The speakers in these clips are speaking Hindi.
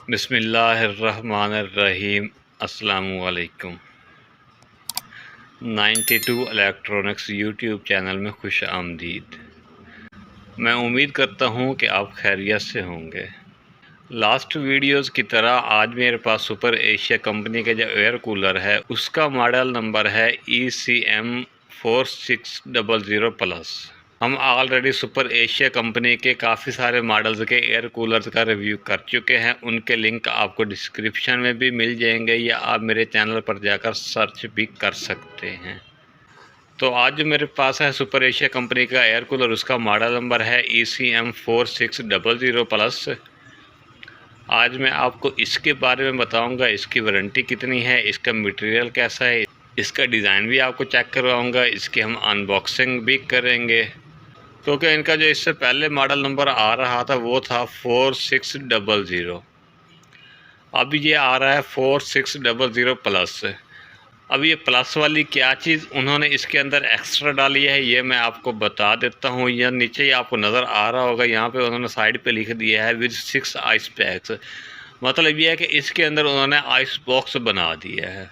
बिस्मिल्लाहिर्रहमानिर्रहीम। अस्सलामुअलैकुम। 92 इलेक्ट्रॉनिक्स यूट्यूब चैनल में खुश आमदीद। मैं उम्मीद करता हूँ कि आप खैरियत से होंगे। लास्ट वीडियोज़ की तरह आज मेरे पास सुपर एशिया कंपनी का जो एयर कूलर है उसका मॉडल नंबर है ECM4600+। हम ऑलरेडी सुपर एशिया कंपनी के काफ़ी सारे मॉडल्स के एयर कूलर्स का रिव्यू कर चुके हैं। उनके लिंक आपको डिस्क्रिप्शन में भी मिल जाएंगे या आप मेरे चैनल पर जाकर सर्च भी कर सकते हैं। तो आज जो मेरे पास है सुपर एशिया कंपनी का एयर कूलर, उसका मॉडल नंबर है ECM4600+। आज मैं आपको इसके बारे में बताऊंगा, इसकी वारंटी कितनी है, इसका मटेरियल कैसा है, इसका डिज़ाइन भी आपको चेक करवाऊंगा, इसकी हम अनबॉक्सिंग भी करेंगे। क्योंकि इनका जो इससे पहले मॉडल नंबर आ रहा था वो था 4600। अब ये आ रहा है 4600+। अब ये प्लस वाली क्या चीज़ उन्होंने इसके अंदर एक्स्ट्रा डाली है ये मैं आपको बता देता हूँ। या नीचे ही आपको नज़र आ रहा होगा, यहाँ पे उन्होंने साइड पे लिख दिया है विद 6 आइस पैक्स। मतलब ये है कि इसके अंदर उन्होंने आइस बॉक्स बना दिया है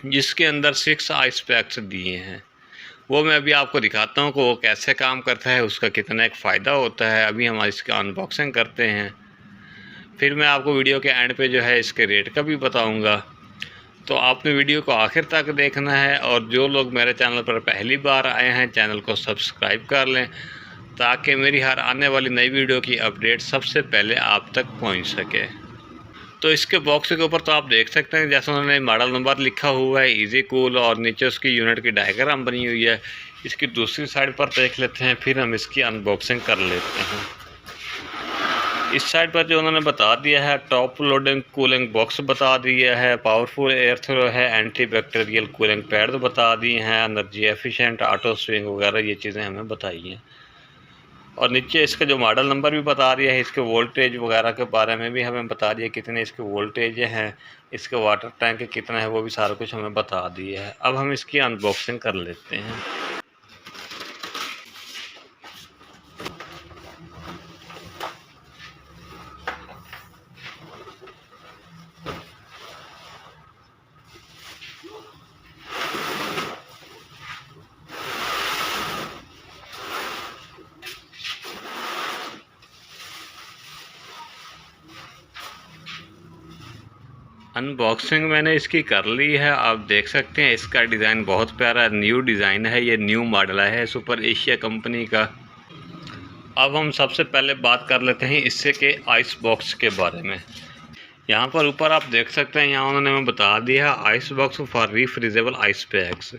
जिसके अंदर 6 आइस पैक्स दिए हैं। वो मैं अभी आपको दिखाता हूँ कि वो कैसे काम करता है, उसका कितना एक फ़ायदा होता है। अभी हम इसका अनबॉक्सिंग करते हैं, फिर मैं आपको वीडियो के एंड पे जो है इसके रेट का भी बताऊँगा। तो आपने वीडियो को आखिर तक देखना है, और जो लोग मेरे चैनल पर पहली बार आए हैं चैनल को सब्सक्राइब कर लें ताकि मेरी हर आने वाली नई वीडियो की अपडेट सबसे पहले आप तक पहुँच सके। तो इसके बॉक्स के ऊपर तो आप देख सकते हैं जैसे उन्होंने मॉडल नंबर लिखा हुआ है इजी कूल, और नीचे उसकी यूनिट की डायग्राम बनी हुई है। इसकी दूसरी साइड पर देख लेते हैं, फिर हम इसकी अनबॉक्सिंग कर लेते हैं। इस साइड पर जो उन्होंने बता दिया है, टॉप लोडिंग कूलिंग बॉक्स बता दिया है, पावरफुल एयर थ्रो है, एंटी बैक्टीरियल कूलिंग पैड बता दिए हैं, एनर्जी एफिशिएंट ऑटो स्विंग वगैरह ये चीज़ें हमें बताई हैं। और नीचे इसका जो मॉडल नंबर भी बता दिया है, इसके वोल्टेज वगैरह के बारे में भी हमें बता दिया कितने इसके वोल्टेज हैं, इसके वाटर टैंक कितना है वो भी सारा कुछ हमें बता दिया है। अब हम इसकी अनबॉक्सिंग कर लेते हैं। अनबॉक्सिंग मैंने इसकी कर ली है। आप देख सकते हैं इसका डिज़ाइन बहुत प्यारा न्यू डिज़ाइन है, ये न्यू मॉडल है सुपर एशिया कंपनी का। अब हम सबसे पहले बात कर लेते हैं इससे के आइस बॉक्स के बारे में। यहाँ पर ऊपर आप देख सकते हैं, यहाँ उन्होंने हमें बता दिया ice box for refrigerable ice packs.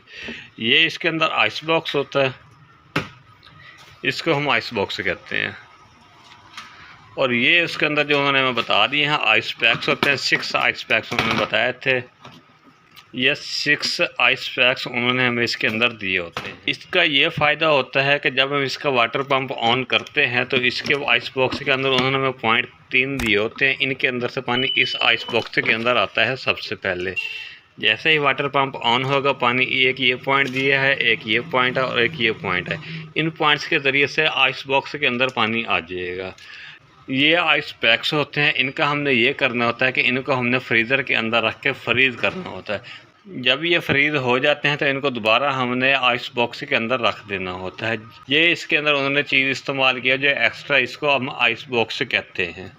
ये इसके अंदर आइस बॉक्स होता है, इसको हम आइस बॉक्स कहते हैं। और ये उसके अंदर जो उन्होंने हमें बता दिए हैं आइस पैक्स होते हैं, 6 आइस पैक्स उन्होंने बताए थे। ये 6 आइस पैक्स उन्होंने हमें इसके अंदर दिए होते हैं। इसका ये फ़ायदा होता है कि जब हम इसका वाटर पंप ऑन करते हैं तो इसके आइस बॉक्स के अंदर उन्होंने हमें 0.3 दिए होते हैं। इनके अंदर से पानी इस आइस बॉक्स के अंदर आता है सबसे पहले। जैसे ही वाटर पंप ऑन होगा, पानी एक ये पॉइंट दिया है, एक ये पॉइंट है और एक ये पॉइंट है। इन पॉइंट्स के ज़रिए से आइस बॉक्स के अंदर पानी आ जाएगा। ये आइस पैक्स होते हैं, इनका हमने ये करना होता है कि इनको हमने फ्रीज़र के अंदर रख के फ्रीज़ करना होता है। जब ये फ्रीज़ हो जाते हैं तो इनको दोबारा हमने आइस बॉक्स के अंदर रख देना होता है। ये इसके अंदर उन्होंने चीज़ इस्तेमाल किया जो एक्स्ट्रा, इसको हम आइस बॉक्स कहते हैं।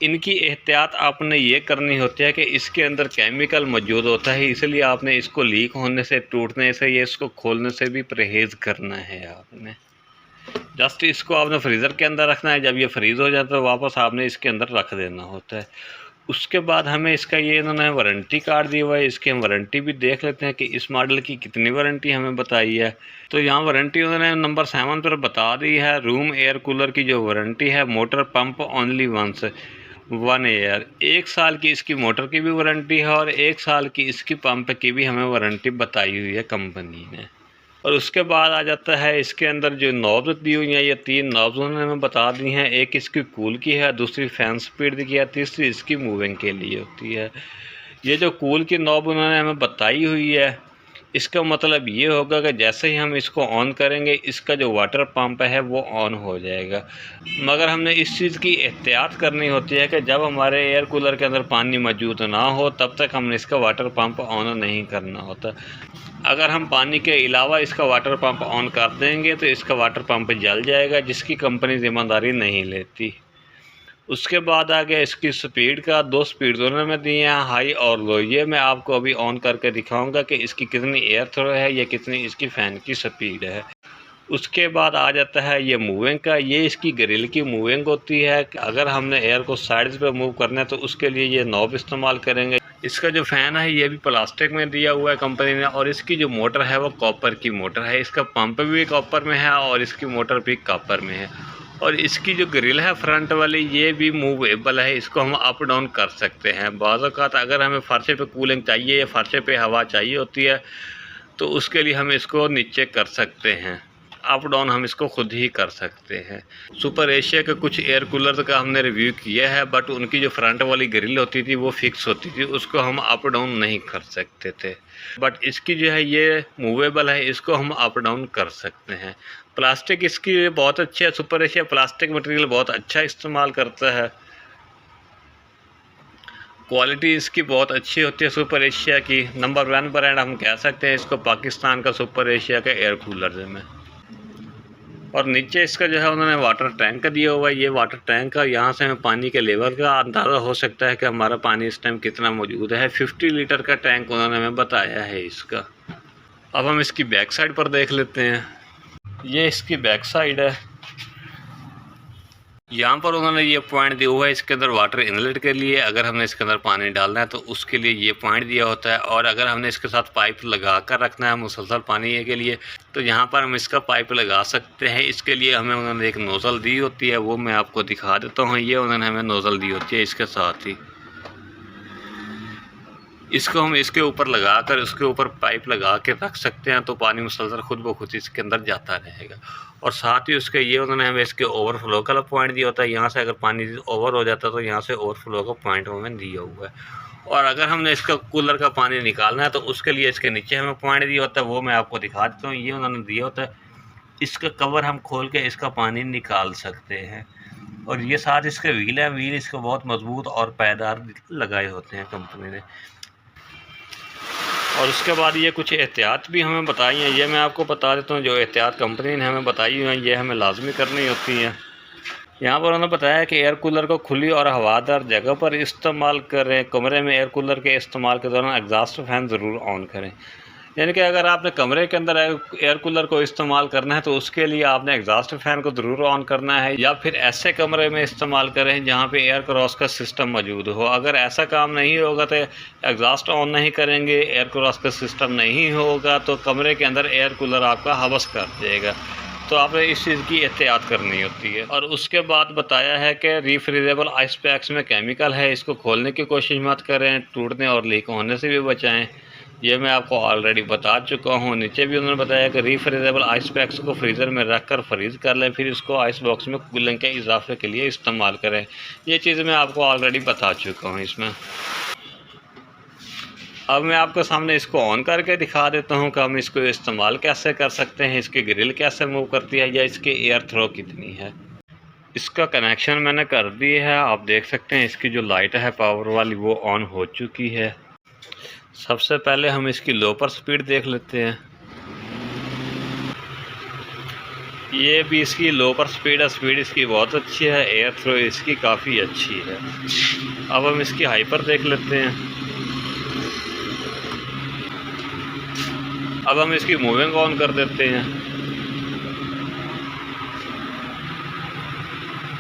इनकी एहतियात आपने ये करनी होती है कि इसके अंदर केमिकल मौजूद होता है, इसलिए आपने इसको लीक होने से, टूटने से, ये इसको खोलने से भी परहेज़ करना है। आपने जस्ट इसको आपने फ्रीज़र के अंदर रखना है। जब ये फ्रीज़ हो जाता है तो वापस आपने इसके अंदर रख देना होता है। उसके बाद हमें इसका ये इन्होंने वारंटी कार्ड दिया हुआ है, इसकी हम वारंटी भी देख लेते हैं कि इस मॉडल की कितनी वारंटी हमें बताई है। तो यहाँ वारंटी उन्होंने नंबर 7 पर बता दी है। रूम एयर कूलर की जो वारंटी है, motor pump only once 1 year, 1 साल की इसकी मोटर की भी वारंटी है और 1 साल की इसकी पंप की भी हमें वारंटी बताई हुई है कंपनी ने। और उसके बाद आ जाता है इसके अंदर जो नॉब्स दी हुई हैं, ये 3 नॉब्स उन्होंने हमें बता दी हैं। एक इसकी कूल की है, दूसरी फैन स्पीड की है, तीसरी इसकी मूविंग के लिए होती है। ये जो कूल की नॉब उन्होंने हमें बताई हुई है, इसका मतलब ये होगा कि जैसे ही हम इसको ऑन करेंगे इसका जो वाटर पंप है वो ऑन हो जाएगा। मगर हमने इस चीज़ की एहतियात करनी होती है कि जब हमारे एयर कूलर के अंदर पानी मौजूद ना हो तब तक हमने इसका वाटर पंप ऑन नहीं करना होता। अगर हम पानी के अलावा इसका वाटर पंप ऑन कर देंगे तो इसका वाटर पंप जल जाएगा, जिसकी कंपनी ज़िम्मेदारी नहीं लेती। उसके बाद आ गया इसकी स्पीड का। 2 स्पीड दोनों में दिए हैं, हाई और लो। ये मैं आपको अभी ऑन करके दिखाऊंगा कि इसकी कितनी एयर थ्रो है या कितनी इसकी फ़ैन की स्पीड है। उसके बाद आ जाता है ये मूविंग का। ये इसकी ग्रिल की मूविंग होती है। अगर हमने एयर को साइड्स पे मूव करना है तो उसके लिए ये नॉब इस्तेमाल करेंगे। इसका जो फ़ैन है ये भी प्लास्टिक में दिया हुआ है कंपनी ने, और इसकी जो मोटर है वो कॉपर की मोटर है। इसका पंप भी कॉपर में है और इसकी मोटर भी कॉपर में है। और इसकी जो ग्रिल है फ्रंट वाली ये भी मूवेबल है, इसको हम अप डाउन कर सकते हैं। बाज़ औक़ात अगर हमें फ़र्शे पे कूलिंग चाहिए या फ़र्शे पे हवा चाहिए होती है तो उसके लिए हम इसको नीचे कर सकते हैं, अप डाउन हम इसको खुद ही कर सकते हैं। सुपर एशिया के कुछ एयर कूलर का हमने रिव्यू किया है, बट उनकी जो फ्रंट वाली ग्रिल होती थी वो फिक्स होती थी, उसको हम अप डाउन नहीं कर सकते थे। बट इसकी जो है ये मूवेबल है, इसको हम अप डाउन कर सकते हैं। प्लास्टिक इसकी बहुत अच्छी है। सुपर एशिया प्लास्टिक मटेरियल बहुत अच्छा इस्तेमाल करता है। क्वालिटी इसकी बहुत अच्छी होती है सुपर एशिया की। नंबर 1 ब्रांड हम कह सकते हैं इसको पाकिस्तान का सुपर एशिया के एयर कूलर में। और नीचे इसका जो है उन्होंने वाटर टैंक का दिया हुआ है। ये वाटर टैंक का, यहाँ से हमें पानी के लेवल का अंदाज़ा हो सकता है कि हमारा पानी इस टाइम कितना मौजूद है। 50 लीटर का टैंक उन्होंने हमें बताया है इसका। अब हम इसकी बैक साइड पर देख लेते हैं। ये इसकी बैक साइड है। यहाँ पर उन्होंने ये पॉइंट दिया हुआ है इसके अंदर वाटर इनलेट के लिए। अगर हमने इसके अंदर पानी डालना है तो उसके लिए ये पॉइंट दिया होता है। और अगर हमने इसके साथ पाइप लगा कर रखना है मुसलसल पानी के लिए तो यहाँ पर हम इसका पाइप लगा सकते हैं। इसके लिए हमें उन्होंने एक नोज़ल दी होती है, वो मैं आपको दिखा देता हूँ। ये उन्होंने हमें नोज़ल दी होती है इसके साथ ही। इसको हम इसके ऊपर लगा कर उसके ऊपर पाइप लगा के रख सकते हैं तो पानी मुसलसल खुद ब खुद इसके अंदर जाता रहेगा। और साथ ही उसके ये उन्होंने हमें इसके ओवरफ्लो का पॉइंट दिया होता है। यहाँ से अगर पानी ओवर हो जाता है तो यहाँ से ओवरफ्लो का पॉइंट हमें दिया हुआ है। और अगर हमने इसका कूलर का पानी निकालना है तो उसके लिए इसके नीचे हमें पॉइंट दिया होता है, वो मैं आपको दिखा देता हूँ। ये उन्होंने दिया होता है, इसका कवर हम खोल के इसका पानी निकाल सकते हैं। और ये साथ इसके व्हील है, व्हील इसको बहुत मजबूत और पायदार लगाए होते हैं कंपनी ने। और उसके बाद ये कुछ एहतियात भी हमें बताई हैं, ये मैं आपको बता देता हूँ। जो एहतियात कंपनी ने हमें बताई हुई हैं ये हमें लाजमी करनी होती हैं। यहाँ पर उन्होंने बताया कि एयर कूलर को खुली और हवादार जगह पर इस्तेमाल करें। कमरे में एयर कूलर के इस्तेमाल के दौरान एग्जॉस्ट फैन ज़रूर ऑन करें। यानी कि अगर आपने कमरे के अंदर एयर कूलर को इस्तेमाल करना है तो उसके लिए आपने एग्जॉस्ट फैन को ज़रूर ऑन करना है, या फिर ऐसे कमरे में इस्तेमाल करें जहाँ पे एयर क्रॉस का सिस्टम मौजूद हो। अगर ऐसा काम नहीं होगा तो एग्जॉस्ट ऑन नहीं करेंगे, एयर क्रॉस का सिस्टम नहीं होगा तो कमरे के अंदर एयर कूलर आपका हवस कर देगा। तो आपने इस चीज़ की एहतियात करनी होती है। और उसके बाद बताया है कि रीफ्रीजेबल आइस पैक्स में केमिकल है, इसको खोलने की कोशिश मत करें, टूटने और लीक होने से भी बचाएं। ये मैं आपको ऑलरेडी बता चुका हूँ। नीचे भी उन्होंने बताया कि रीफ्रीजेबल आइस पैक्स को फ्रीज़र में रख कर फ्रीज़ कर लें, फिर इसको आइस बॉक्स में कूलिंग के इजाफे के लिए इस्तेमाल करें। ये चीज़ मैं आपको ऑलरेडी बता चुका हूँ इसमें। अब मैं आपके सामने इसको ऑन करके दिखा देता हूँ कि हम इसको इस्तेमाल कैसे कर सकते हैं, इसकी ग्रिल कैसे मूव करती है या इसकी एयर थ्रो कितनी है। इसका कनेक्शन मैंने कर दी है, आप देख सकते हैं। इसकी जो लाइट है पावर वाली वो ऑन हो चुकी है। सबसे पहले हम इसकी लोअर स्पीड देख लेते हैं। ये भी इसकी लोअर स्पीड है, स्पीड इसकी बहुत अच्छी है, एयर थ्रो इसकी काफ़ी अच्छी है। अब हम इसकी हाइपर देख लेते हैं। अब हम इसकी मूविंग ऑन कर देते हैं।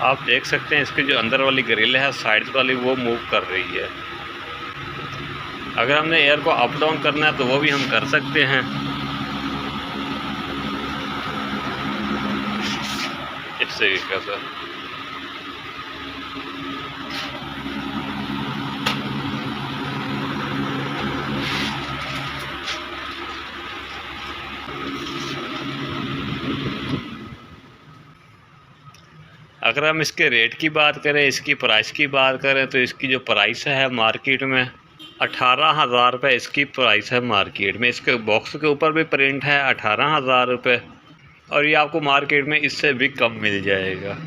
आप देख सकते हैं इसकी जो अंदर वाली ग्रिल है साइड वाली वो मूव कर रही है। अगर हमने एयर को अप डाउन करना है तो वो भी हम कर सकते हैं। इस तरीके से अगर हम इसके रेट की बात करें, इसकी प्राइस की बात करें तो इसकी जो प्राइस है मार्केट में 18,000 रुपये इसकी प्राइस है मार्केट में। इसके बॉक्स के ऊपर भी प्रिंट है 18,000 रुपये, और ये आपको मार्केट में इससे भी कम मिल जाएगा।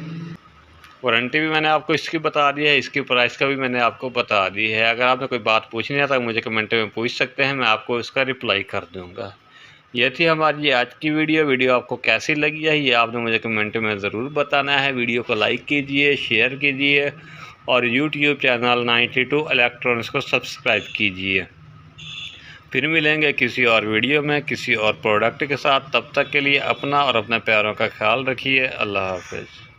वारंटी भी मैंने आपको इसकी बता दी है, इसकी प्राइस का भी मैंने आपको बता दी है। अगर आपने कोई बात पूछनी है तो मुझे कमेंट में पूछ सकते हैं, मैं आपको इसका रिप्लाई कर दूँगा। ये थी हमारी आज की वीडियो आपको कैसी लगी है ये आपने मुझे कमेंट में ज़रूर बताना है। वीडियो को लाइक कीजिए, शेयर कीजिए और यूट्यूब चैनल 92 इलेक्ट्रॉनिक्स को सब्सक्राइब कीजिए। फिर मिलेंगे किसी और वीडियो में किसी और प्रोडक्ट के साथ। तब तक के लिए अपना और अपने प्यारों का ख्याल रखिए। अल्लाह हाफ़िज़।